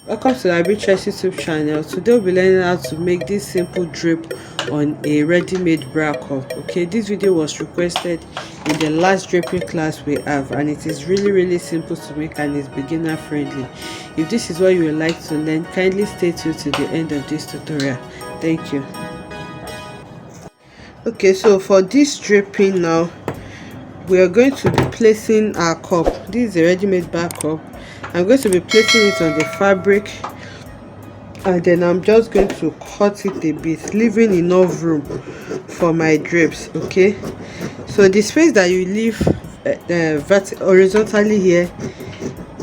Welcome to the YouTube channel. Today we'll be learning how to make this simple drape on a ready-made bra cup. Okay, this video was requested in the last draping class we have, and it is really simple to make and is beginner friendly. If this is what you would like to learn, kindly stay tuned to the end of this tutorial. Thank you. Okay, so for this draping now, we are going to be placing our cup. This is a ready-made bra cup. I'm going to be placing it on the fabric, and then I'm just going to cut it a bit, leaving enough room for my drapes. Okay, so the space that you leave horizontally here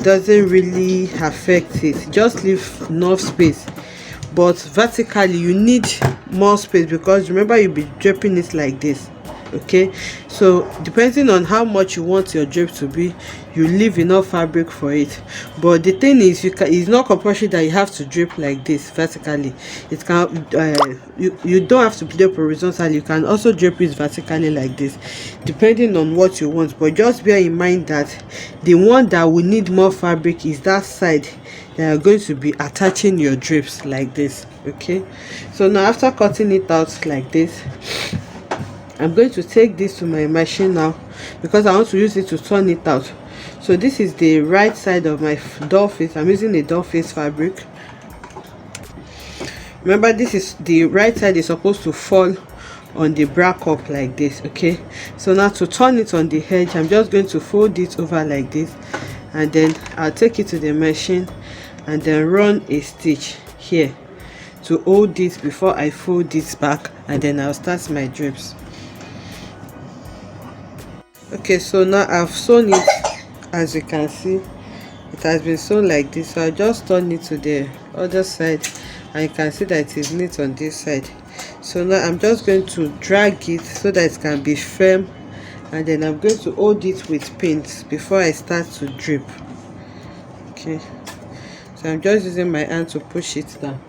doesn't really affect it. Just leave enough space, but vertically you need more space because remember you'll be draping it like this. Okay, so depending on how much you want your drape to be, you leave enough fabric for it. But the thing is, it's not compulsory that you have to drape like this vertically. It can you don't have to drape horizontally. You can also drape it vertically like this, depending on what you want. But just bear in mind that the one that will need more fabric is that side that you're going to be attaching your drapes like this. Okay, so now after cutting it out like this, I'm going to take this to my machine now because I want to use it to turn it out. So this is the right side of my doll face. I'm using a doll face fabric. Remember, this is the right side is supposed to fall on the bra cup like this. Okay, so now to turn it on the edge, I'm just going to fold it over like this, and then I'll take it to the machine and then run a stitch here to hold it before I fold this back, and then I'll start my drapes. Okay, so now I've sewn it. As you can see, it has been sewn like this, so I just turn it to the other side, and you can see that it is neat on this side. So now I'm just going to drag it so that it can be firm, and then I'm going to hold it with pins before I start to drape. Okay, so I'm just using my hand to push it down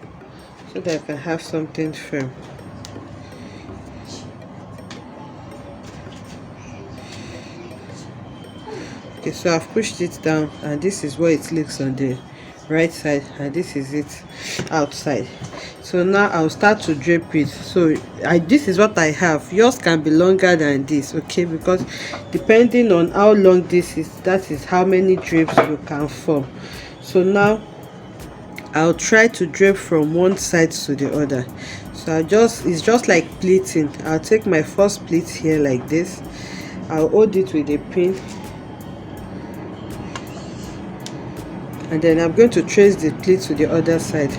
so that I can have something firm. Okay, so I've pushed it down, and this is what it looks on the right side, and this is it outside. So now I'll start to drape it. So this is what I have. Yours can be longer than this, okay, because depending on how long this is, that is how many drapes you can form. So now I'll try to drape from one side to the other. So it's just like pleating. I'll take my first pleat here like this. I'll hold it with a pin, and then I'm going to trace the pleat to the other side.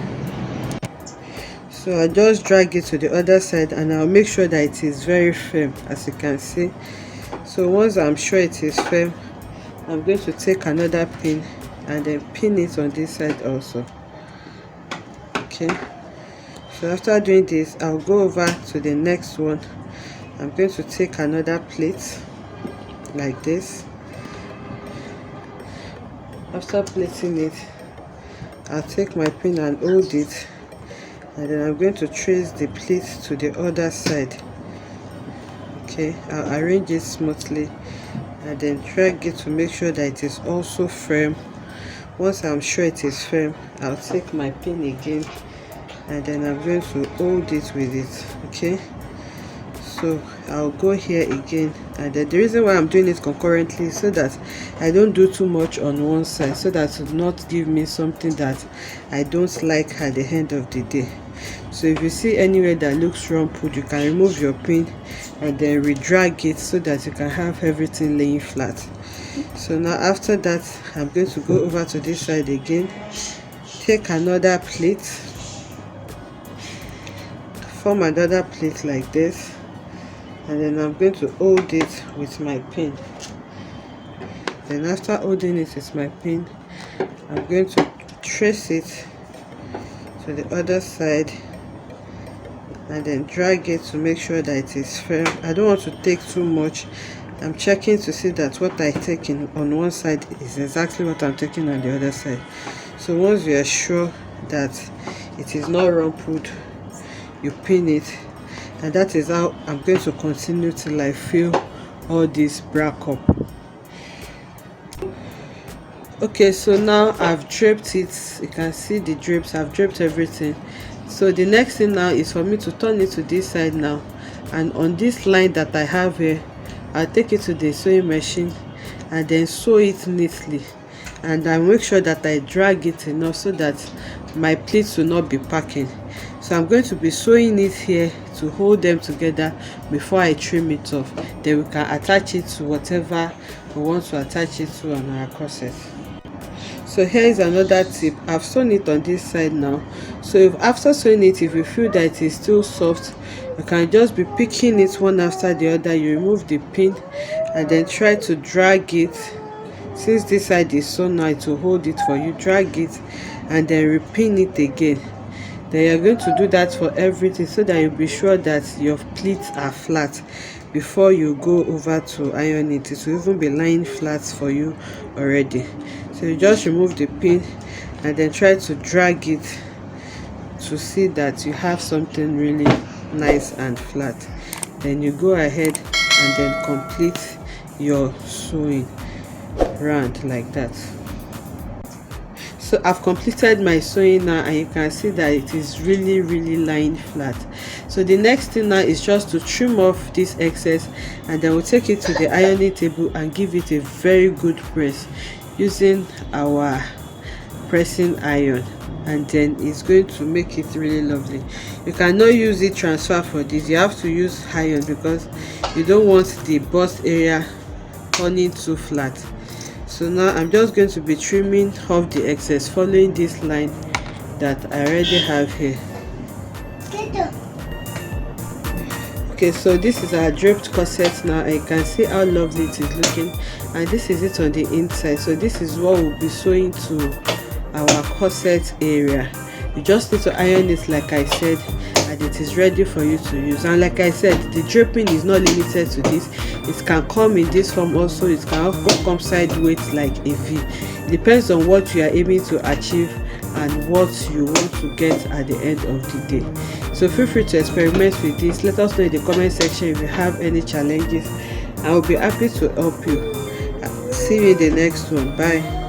So I just drag it to the other side, and I'll make sure that it is very firm, as you can see. So once I'm sure it is firm, I'm going to take another pin and then pin it on this side also. Okay, so after doing this, I'll go over to the next one. I'm going to take another plate like this. After placing it, I'll take my pin and hold it, and then I'm going to trace the pleat to the other side. Okay, I'll arrange it smoothly and then drag it to make sure that it is also firm. Once I'm sure it is firm, I'll take my pin again, and then I'm going to hold it with it. Okay, so I'll go here again, and then the reason why I'm doing it concurrently is so that I don't do too much on one side, so that it will not give me something that I don't like at the end of the day. So if you see anywhere that looks rumpled, you can remove your pin and then re-drag it so that you can have everything laying flat. So now after that, I'm going to go over to this side again, take another plate, form another plate like this, and then I'm going to hold it with my pin. Then after holding it with my pin, I'm going to trace it to the other side and then drag it to make sure that it is firm. I don't want to take too much. I'm checking to see that what I take in on one side is exactly what I'm taking on the other side. So once you are sure that it is not rumpled, you pin it, and that is how I'm going to continue till I fill all this bra cup. Okay, so now I've draped it. You can see the drapes. I've draped everything. So the next thing now is for me to turn it to this side now, and on this line that I have here, I'll take it to the sewing machine and then sew it neatly, and I make sure that I drag it enough so that my pleats will not be packing. So I'm going to be sewing it here to hold them together before I trim it off. Then we can attach it to whatever we want to attach it to on our corset. So here is another tip. I've sewn it on this side now. So if after sewing it, if you feel that it is still soft, you can just be picking it one after the other. You remove the pin and then try to drag it. Since this side is sewn now, it will hold it for you. Drag it and then repin it again. Then you're going to do that for everything so that you'll be sure that your pleats are flat before you go over to iron it. It will even be lying flat for you already. So you just remove the pin and then try to drag it to see that you have something really nice and flat. Then you go ahead and then complete your sewing round like that. So I've completed my sewing now, and you can see that it is really lying flat. So the next thing now is just to trim off this excess, and then we'll take it to the ironing table and give it a very good press using our pressing iron, and then it's going to make it really lovely. You cannot use it transfer for this. You have to use iron because you don't want the bust area turning too flat. So now I'm just going to be trimming off the excess following this line that I already have here. Okay, so this is our draped corset now, and you can see how lovely it is looking, and this is it on the inside. So this is what we'll be sewing to our corset area. You just need to iron it like I said, and it is ready for you to use. And like I said, the draping is not limited to this. It can come in this form also. It can also come sideways like a V. It depends on what you are aiming to achieve and what you want to get at the end of the day. So feel free to experiment with this. Let us know in the comment section if you have any challenges. I will be happy to help you. See you in the next one. Bye.